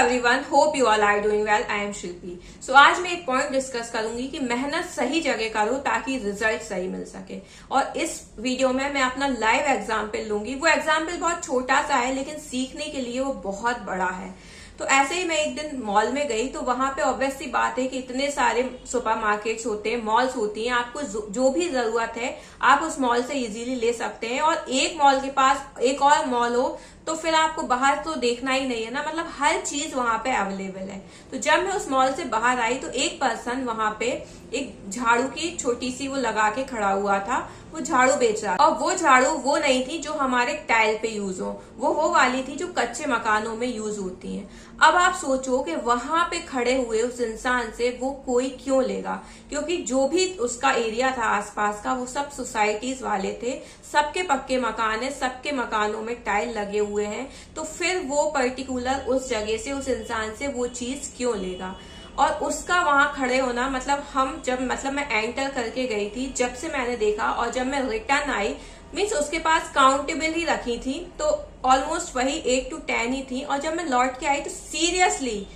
Everyone, hope you all are doing well. I am Shilpi. So आज मैं एक point discuss करूंगी कि मेहनत सही जगह करो ताकि रिजल्ट सही मिल सके। और इस वीडियो में मैं अपना लाइव एग्जाम्पल लूंगी। वो एग्जाम्पल बहुत छोटा सा है लेकिन सीखने के लिए वो बहुत बड़ा है। तो ऐसे ही मैं एक दिन मॉल में गई तो वहां पे ऑब्वियस सी बात है कि इतने सारे सुपरमार्केट्स होते हैं, मॉल्स होती हैं, आपको जो भी जरूरत है आप उस मॉल से इजीली ले सकते हैं। और एक मॉल के पास एक और मॉल हो तो फिर आपको बाहर तो देखना ही नहीं है ना, मतलब हर चीज वहां पे अवेलेबल है। तो जब मैं उस मॉल से बाहर आई तो एक पर्सन वहां पे एक झाड़ू की छोटी सी वो लगा के खड़ा हुआ था, वो झाड़ू बेच रहा था। और वो झाड़ू वो नहीं थी जो हमारे टाइल पे यूज हो, वो वाली थी जो कच्चे मकानों में यूज होती है। अब आप सोचो कि वहां पे खड़े हुए उस इंसान से वो कोई क्यों लेगा, क्योंकि जो भी उसका एरिया था आसपास का वो सब सोसाइटीज वाले थे, सबके पक्के मकान है, सबके मकानों में टाइल लगे हुए हैं। तो फिर वो पर्टिकुलर उस जगह से उस इंसान से वो चीज क्यों लेगा। और उसका वहां खड़े होना मतलब मैं एंटर करके गई थी, जब से मैंने देखा और जब मैं रिटर्न आई मीन्स उसके पास काउंटेबल ही रखी थी तो ऑलमोस्ट वही 8 to 10 ही थी। और जब मैं लौट के आई तो सीरियसली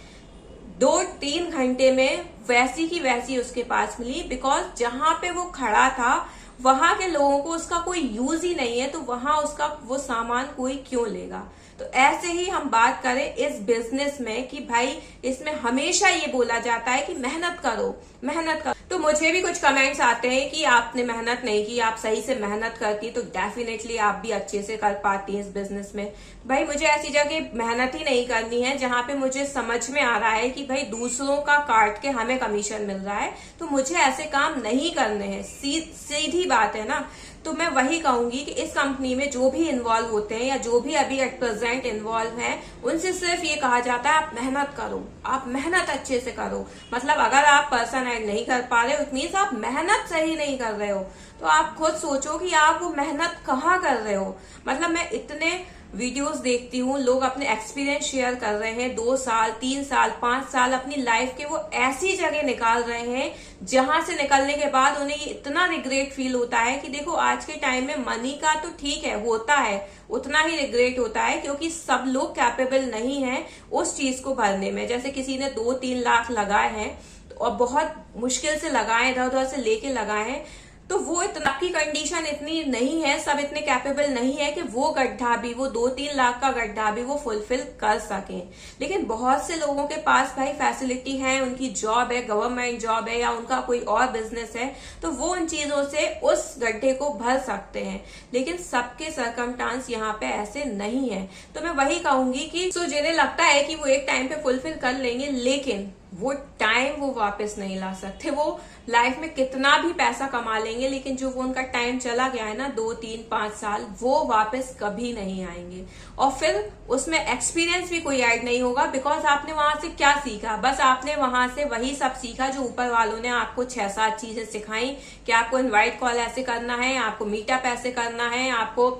2-3 घंटे में वैसी की वैसी उसके पास मिली। बिकॉज जहां पे वो खड़ा था वहां के लोगों को उसका कोई यूज ही नहीं है, तो वहां उसका वो सामान कोई क्यों लेगा। तो ऐसे ही हम बात करें इस बिजनेस में कि भाई इसमें हमेशा ये बोला जाता है कि मेहनत करो मेहनत करो। तो मुझे भी कुछ कमेंट्स आते हैं कि आपने मेहनत नहीं की, आप सही से मेहनत करती तो डेफिनेटली आप भी अच्छे से कर पाती हैं इस बिजनेस में। भाई मुझे ऐसी जगह मेहनत ही नहीं करनी है जहां पे मुझे समझ में आ रहा है कि भाई दूसरों का काट के हमें कमीशन मिल रहा है, तो मुझे ऐसे काम नहीं करने हैं। सीधी बात है ना। तो मैं वही कहूंगी कि इस कंपनी में जो भी इन्वॉल्व होते हैं या जो भी अभी एट प्रेजेंट इन्वॉल्व हैं, उनसे सिर्फ ये कहा जाता है आप मेहनत करो, आप मेहनत अच्छे से करो। मतलब अगर आप पर्सन ऐड नहीं कर पा रहे हो इट मीन्स आप मेहनत सही नहीं कर रहे हो। तो आप खुद सोचो कि आप वो मेहनत कहाँ कर रहे हो। मतलब मैं इतने वीडियोस देखती हूँ, लोग अपने एक्सपीरियंस शेयर कर रहे हैं, 2 साल 3 साल 5 साल अपनी लाइफ के वो ऐसी जगह निकाल रहे हैं जहां से निकलने के बाद उन्हें ये इतना रिग्रेट फील होता है कि देखो आज के टाइम में मनी का तो ठीक है होता है, उतना ही रिग्रेट होता है क्योंकि सब लोग कैपेबल नहीं है उस चीज को भरने में। जैसे किसी ने 2-3 लाख लगाए हैं और बहुत मुश्किल से लगाए, इधर उधर से लेके लगाए हैं, तो वो इतना की कंडीशन इतनी नहीं है, सब इतने कैपेबल नहीं है कि वो गड्ढा भी, वो 2-3 लाख का गड्ढा भी वो फुलफिल कर सकें। लेकिन बहुत से लोगों के पास भाई फैसिलिटी है, उनकी जॉब है, गवर्नमेंट जॉब है या उनका कोई और बिजनेस है, तो वो उन चीजों से उस गड्ढे को भर सकते हैं। लेकिन सबके सर्कमस्टांस यहाँ पे ऐसे नहीं है। तो मैं वही कहूंगी कि जिन्हें लगता है कि वो एक टाइम पे फुलफिल कर लेंगे, लेकिन वो टाइम वो वापस नहीं ला सकते। वो लाइफ में कितना भी पैसा कमा लेंगे लेकिन जो वो उनका टाइम चला गया है ना 2-3-5 साल, वो वापस कभी नहीं आएंगे। और फिर उसमें एक्सपीरियंस भी कोई ऐड नहीं होगा। बिकॉज आपने वहां से क्या सीखा, बस आपने वहां से वही सब सीखा जो ऊपर वालों ने आपको 6-7 चीजें सिखाई कि आपको इनवाइट कॉल ऐसे करना है, आपको मीटअप ऐसे करना है, आपको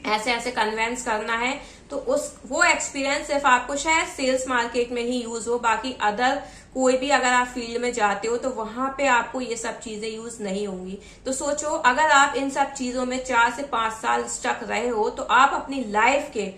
ऐसे ऐसे कन्वेंस करना है। तो वो एक्सपीरियंस सिर्फ आपको शायद सेल्स मार्केट में ही यूज हो, बाकी अदर कोई भी अगर आप फील्ड में जाते हो तो वहां पे आपको ये सब चीजें यूज नहीं होंगी। तो सोचो अगर आप इन सब चीजों में 4 से 5 साल स्टक रहे हो तो आप अपनी लाइफ के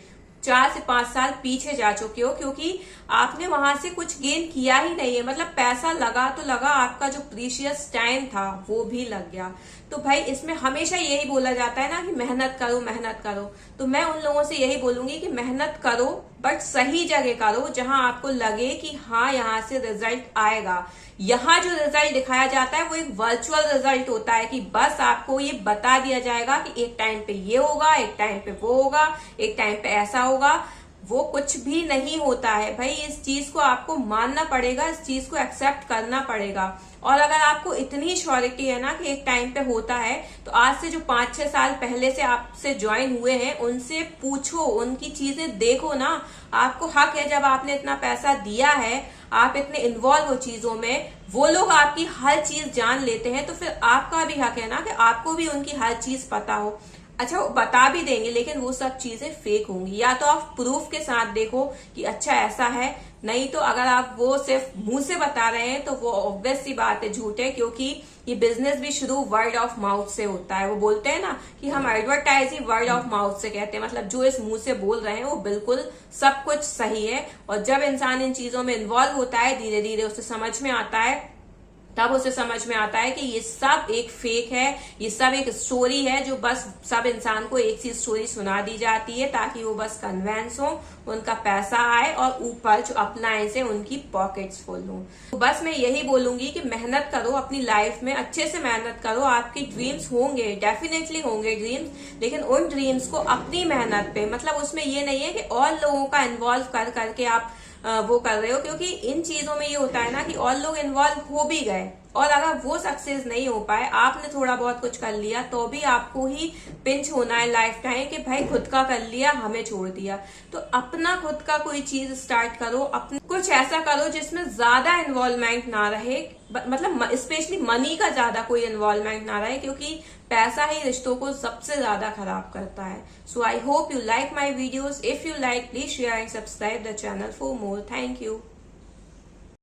4 से 5 साल पीछे जा चुके हो, क्योंकि आपने वहां से कुछ गेन किया ही नहीं है। मतलब पैसा लगा तो लगा, आपका जो प्रीशियस टाइम था वो भी लग गया। तो भाई इसमें हमेशा यही बोला जाता है ना कि मेहनत करो मेहनत करो। तो मैं उन लोगों से यही बोलूंगी कि मेहनत करो बट सही जगह करो जहां आपको लगे कि हाँ यहाँ से रिजल्ट आएगा। यहाँ जो रिजल्ट दिखाया जाता है वो एक वर्चुअल रिजल्ट होता है कि बस आपको ये बता दिया जाएगा कि एक टाइम पे ये होगा, एक टाइम पे वो होगा, एक टाइम पे ऐसा होगा। वो कुछ भी नहीं होता है भाई। इस चीज को आपको मानना पड़ेगा, इस चीज को एक्सेप्ट करना पड़ेगा। और अगर आपको इतनी श्योरिटी है ना कि एक टाइम पे होता है, तो आज से जो 5-6 साल पहले से आपसे ज्वाइन हुए हैं उनसे पूछो, उनकी चीजें देखो ना। आपको हक है, जब आपने इतना पैसा दिया है, आप इतने इन्वॉल्व हो चीजों में, वो लोग आपकी हर चीज जान लेते हैं, तो फिर आपका भी हक है ना कि आपको भी उनकी हर चीज पता हो। अच्छा वो बता भी देंगे लेकिन वो सब चीजें फेक होंगी। या तो आप प्रूफ के साथ देखो कि अच्छा ऐसा है, नहीं तो अगर आप वो सिर्फ मुंह से बता रहे हैं तो वो ऑब्वियस सी बात है, झूठ है, क्योंकि ये बिजनेस भी शुरू वर्ड ऑफ माउथ से होता है। वो बोलते हैं ना कि हम advertise he word of mouth से कहते हैं, मतलब जो इस मुंह से बोल रहे हैं वो बिल्कुल सब कुछ सही है। और जब इंसान इन चीजों में इन्वॉल्व होता है धीरे धीरे उसे समझ में आता है, तब उसे समझ में आता है कि ये सब एक फेक है, ये सब एक स्टोरी है जो बस सब इंसान को एक सी स्टोरी सुना दी जाती है ताकि वो बस कन्वेंस हो, उनका पैसा आए और ऊपर जो अपलाइन से उनकी पॉकेट्स फुल हो। तो बस मैं यही बोलूंगी कि मेहनत करो अपनी लाइफ में, अच्छे से मेहनत करो। आपकी ड्रीम्स होंगे, डेफिनेटली होंगे ड्रीम्स, लेकिन उन ड्रीम्स को अपनी मेहनत पे, मतलब उसमें ये नहीं है कि और लोगों का इन्वॉल्व कर करके आप वो कर रहे हो, क्योंकि इन चीजों में ये होता है ना कि और लोग इन्वॉल्व हो भी गए और अगर वो सक्सेस नहीं हो पाए, आपने थोड़ा बहुत कुछ कर लिया, तो भी आपको ही पिंच होना है लाइफ टाइम कि भाई खुद का कर लिया, हमें छोड़ दिया। तो अपना खुद का कोई चीज स्टार्ट करो, अपना कुछ ऐसा करो जिसमें ज्यादा इन्वॉल्वमेंट ना रहे, मतलब स्पेशली मनी का ज्यादा कोई इन्वॉल्वमेंट ना रहे, क्योंकि पैसा ही रिश्तों को सबसे ज्यादा खराब करता है। So I hope you like my videos. If you like, please share and subscribe the channel for more. Thank you.